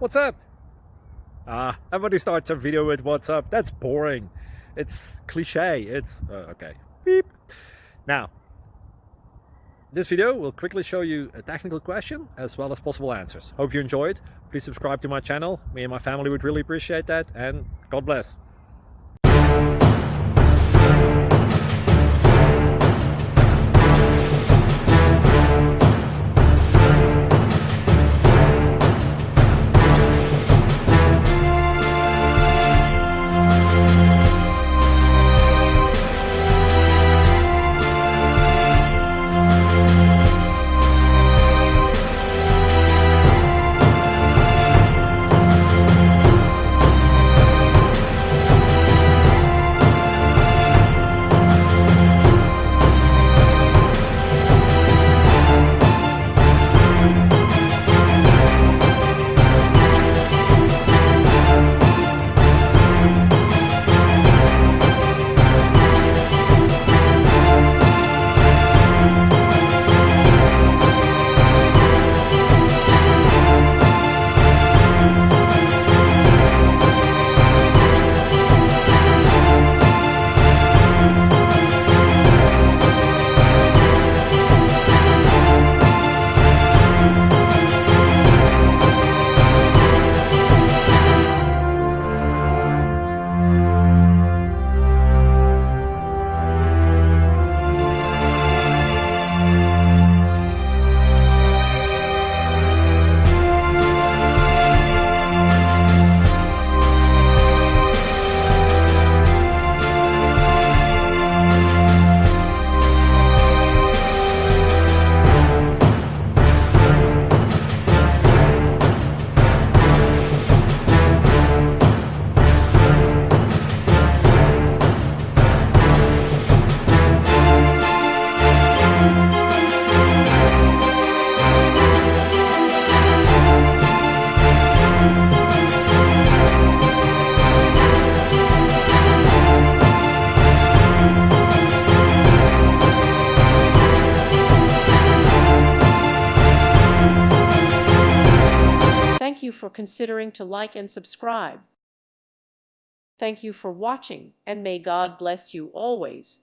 What's up? Everybody starts a video with what's up. That's boring. It's cliche. Okay. Beep. Now, this video will quickly show you a technical question as well as possible answers. Hope you enjoyed. Please subscribe to my channel. Me and my family would really appreciate that. And God bless. Thank you for considering to like and subscribe. Thank you for watching, and may God bless you always.